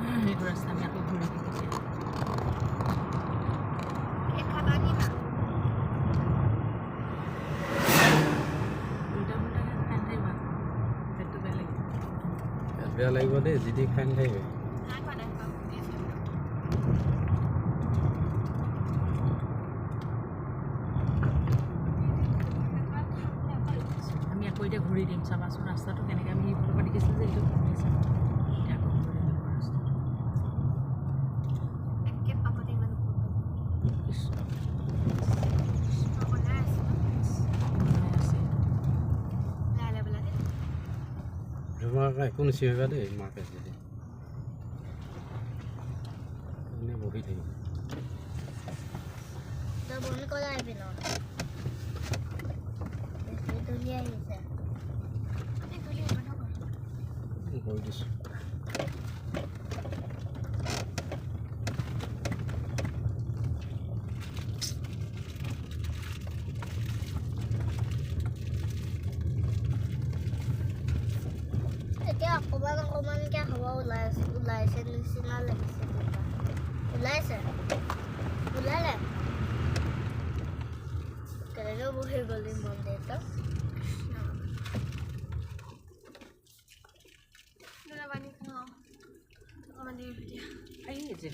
এইটো ৰাস্তা আমি আকৌ ঘূৰি দিম এতিয়া বেয়া লাগিব দেই যদি খাই নাথাকিবি আমি আকৌ এতিয়া ঘূৰি দিম চাবাচোন ৰাস্তাটো কেনেকৈ আমি সেইফালৰ পৰা দেখিছিলোঁ যে এইটো ঘূৰি চাম এতিয়া আকৌ ঘূৰি দিম ৰাস্তাটো তোমাক একো নিচিবা দেই মাকে যদি এনে বহি থাকিব কৰি দিছোঁ এতিয়া অকণমানকৈ হাৱা ওলাইছে নিচিনা লাগিছে ওলাইছে ওলালে কেনেকৈ বহি গ'লি মন্দিৰটো আহিছে